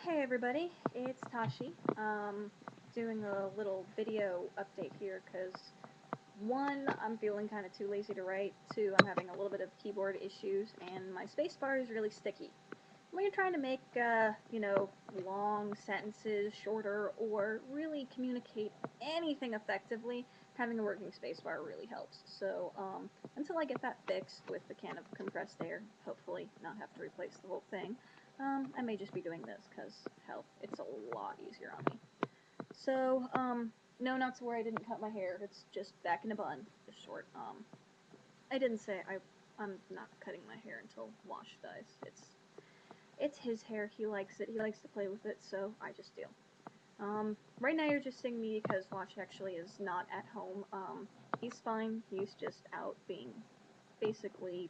Hey everybody, it's Tashi. Doing a little video update here because one, I'm feeling kind of too lazy to write. Two, I'm having a little bit of keyboard issues, and my spacebar is really sticky. When you're trying to make, long sentences shorter or really communicate anything effectively, having a working spacebar really helps. So, until I get that fixed with the can of compressed air, hopefully not have to replace the whole thing, I may just be doing this because, hell, it's a lot easier on me. So, no, not to worry, I didn't cut my hair. It's just back in a bun. It's short. I didn't say I'm not cutting my hair until Wash dies. It's his hair. He likes it. He likes to play with it, so I just do. Right now you're just seeing me because Wash actually is not at home. He's fine. He's just out being basically,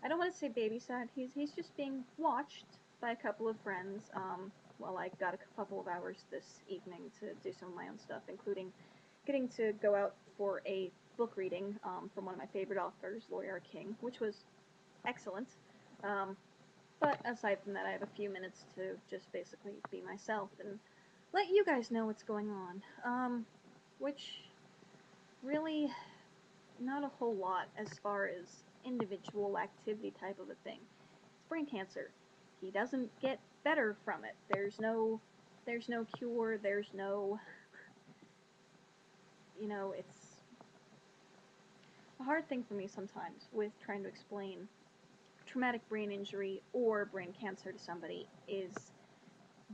I don't want to say babysat. He's just being watched by a couple of friends. While I got a couple of hours this evening to do some of my own stuff, including getting to go out for a book reading from one of my favorite authors, Lori R. King, which was excellent. But aside from that, I have a few minutes to just basically be myself and let you guys know what's going on. Which really not a whole lot as far as individual activity type of a thing. It's brain cancer. He doesn't get better from it. There's no cure. There's no, it's a hard thing for me sometimes with trying to explain traumatic brain injury or brain cancer to somebody is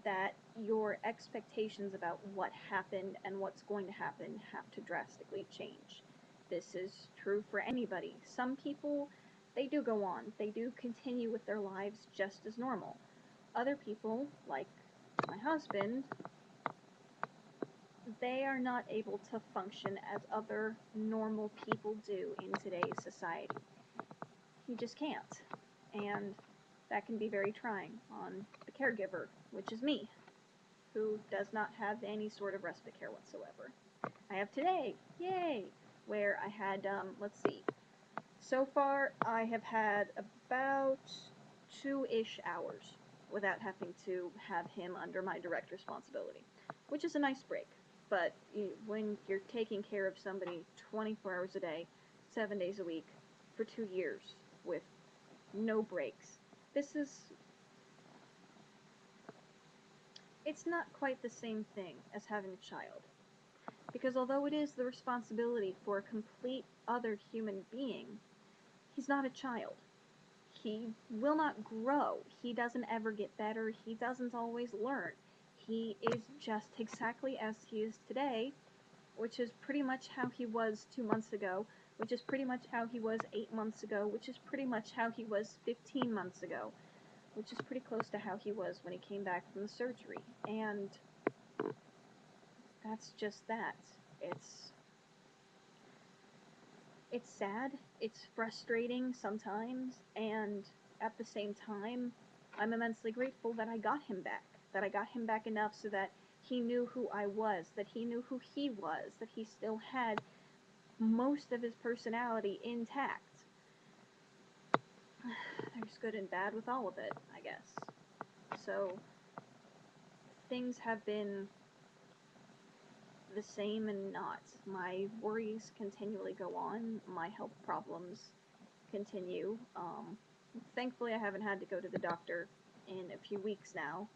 that your expectations about what happened and what's going to happen have to drastically change. This is true for anybody. Some people, they do go on. They do continue with their lives just as normal. Other people, like my husband, they are not able to function as other normal people do in today's society. He just can't. And that can be very trying on the caregiver, which is me, who does not have any sort of respite care whatsoever. I have today, yay, where I had, let's see, so far I have had about 2-ish hours without having to have him under my direct responsibility, which is a nice break. But when you're taking care of somebody 24 hours a day, 7 days a week, for 2 years, with no breaks, it's not quite the same thing as having a child. Because although it is the responsibility for a complete other human being, he's not a child. He will not grow. He doesn't ever get better. He doesn't always learn. He is just exactly as he is today, which is pretty much how he was 2 months ago, which is pretty much how he was 8 months ago, which is pretty much how he was 15 months ago, which is pretty close to how he was when he came back from the surgery. And that's just that. It's sad, it's frustrating sometimes, and at the same time, I'm immensely grateful that I got him back. That I got him back enough so that he knew who I was, that he knew who he was, that he still had most of his personality intact. There's good and bad with all of it, I guess. So, things have been the same and not. My worries continually go on. My health problems continue. Thankfully, I haven't had to go to the doctor in a few weeks now,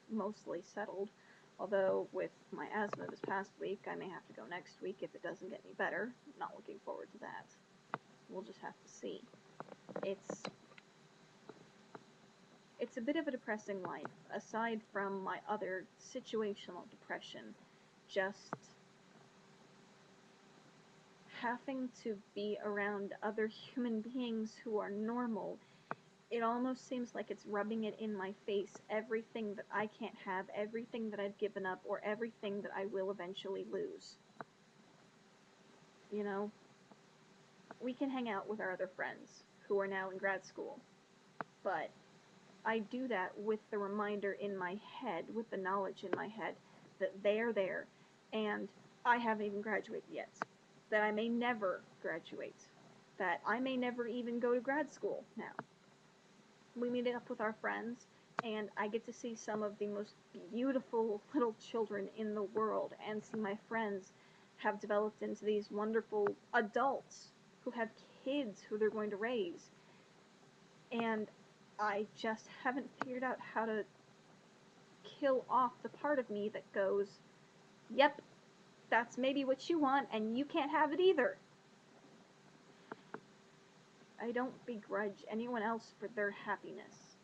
mostly settled. Although, with my asthma this past week, I may have to go next week if it doesn't get any better. Not looking forward to that. We'll just have to see. It's a bit of a depressing life, aside from my other situational depression. Just having to be around other human beings who are normal, it almost seems like it's rubbing it in my face, everything that I can't have, everything that I've given up, or everything that I will eventually lose. You know, we can hang out with our other friends who are now in grad school, but I do that with the reminder in my head, with the knowledge in my head, that they are there, and I haven't even graduated yet, that I may never graduate, that I may never even go to grad school now. We meet up with our friends and I get to see some of the most beautiful little children in the world, and see my friends have developed into these wonderful adults who have kids who they're going to raise. And I just haven't figured out how to kill off the part of me that goes, yep, that's maybe what you want, and you can't have it either. I don't begrudge anyone else for their happiness.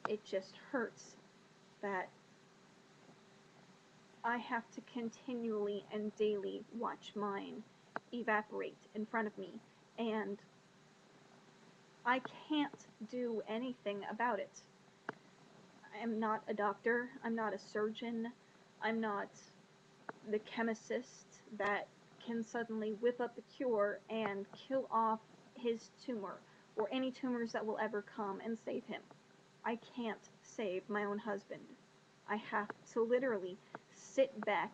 It just hurts that I have to continually and daily watch mine evaporate in front of me, and I can't do anything about it. I am not a doctor, I'm not a surgeon, I'm not the chemist that can suddenly whip up a cure and kill off his tumor, or any tumors that will ever come and save him. I can't save my own husband. I have to literally sit back,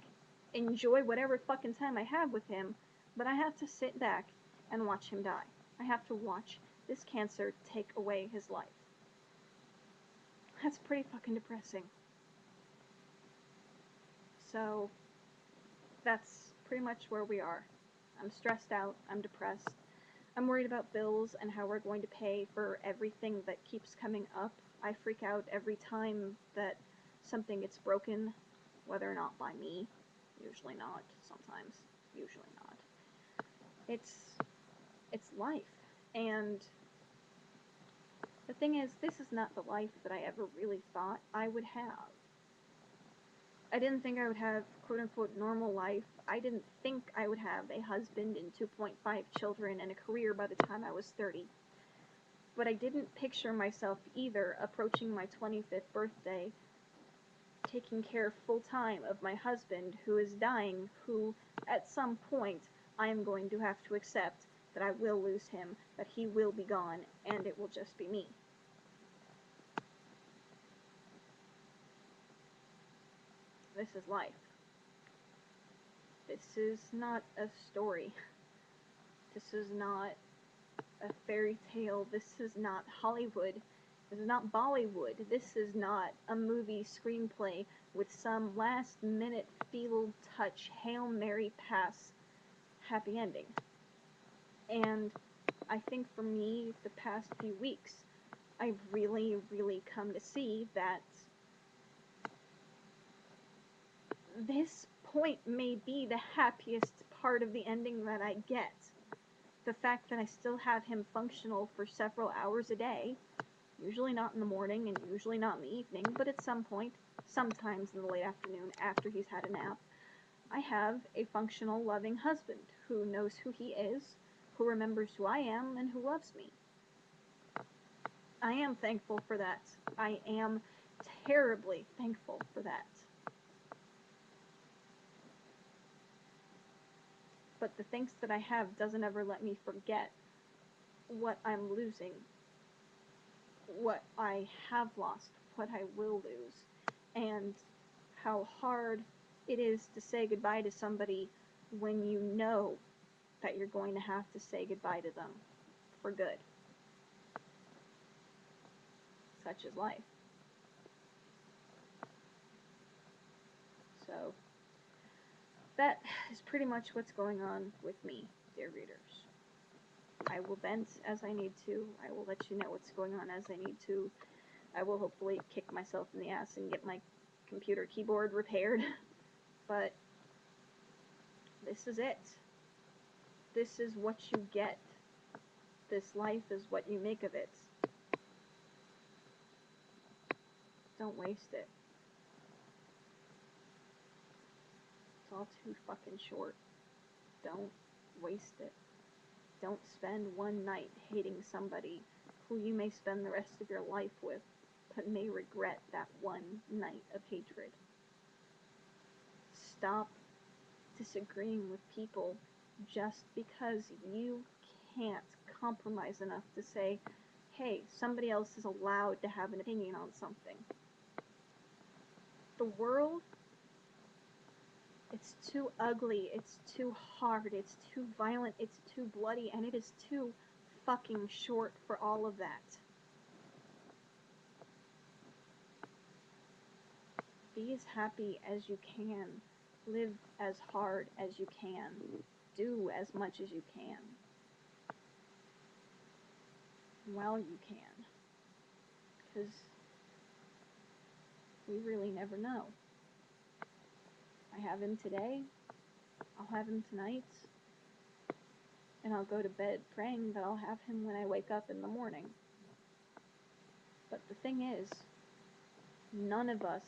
enjoy whatever fucking time I have with him, but I have to sit back and watch him die. I have to watch this cancer take away his life. That's pretty fucking depressing. So, that's pretty much where we are. I'm stressed out, I'm depressed, I'm worried about bills and how we're going to pay for everything that keeps coming up. I freak out every time that something gets broken, whether or not by me. Usually not, sometimes, usually not. It's life. And the thing is, this is not the life that I ever really thought I would have. I didn't think I would have quote-unquote normal life. I didn't think I would have a husband and 2.5 children and a career by the time I was 30. But I didn't picture myself either approaching my 25th birthday, taking care full-time of my husband who is dying, who at some point I am going to have to accept that I will lose him, that he will be gone, and it will just be me. This is life. This is not a story. This is not a fairy tale. This is not Hollywood. This is not Bollywood. This is not a movie screenplay with some last minute feeble touch Hail Mary pass happy ending. And I think for me, the past few weeks, I've really, really come to see that this point may be the happiest part of the ending that I get. The fact that I still have him functional for several hours a day, usually not in the morning and usually not in the evening, but at some point, sometimes in the late afternoon after he's had a nap, I have a functional, loving husband who knows who he is, who remembers who I am, and who loves me. I am thankful for that. I am terribly thankful for that. But the things that I have doesn't ever let me forget what I'm losing, what I have lost, what I will lose, and how hard it is to say goodbye to somebody when you know that you're going to have to say goodbye to them for good. Such is life. So, that is pretty much what's going on with me, dear readers. I will vent as I need to. I will let you know what's going on as I need to. I will hopefully kick myself in the ass and get my computer keyboard repaired. But this is it. This is what you get. This life is what you make of it. Don't waste it. It's all too fucking short. Don't waste it. Don't spend one night hating somebody who you may spend the rest of your life with, but may regret that one night of hatred. Stop disagreeing with people just because you can't compromise enough to say, hey, somebody else is allowed to have an opinion on something. The world, it's too ugly, it's too hard, it's too violent, it's too bloody, and it is too fucking short for all of that. Be as happy as you can. Live as hard as you can. Do as much as you can. While you can. Because we really never know. I have him today. I'll have him tonight. And I'll go to bed praying that I'll have him when I wake up in the morning. But the thing is, none of us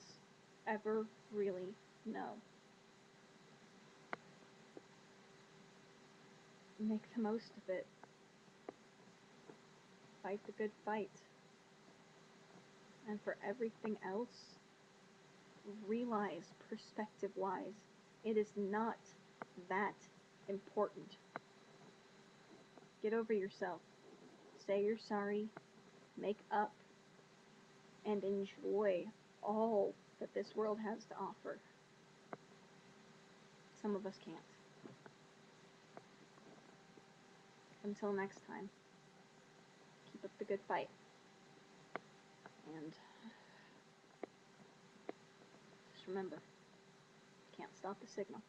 ever really know. Make the most of it. Fight the good fight. And for everything else, realize, perspective-wise, it is not that important. Get over yourself. Say you're sorry. Make up. And enjoy all that this world has to offer. Some of us can't. Until next time, keep up the good fight. And just remember, can't stop the signal.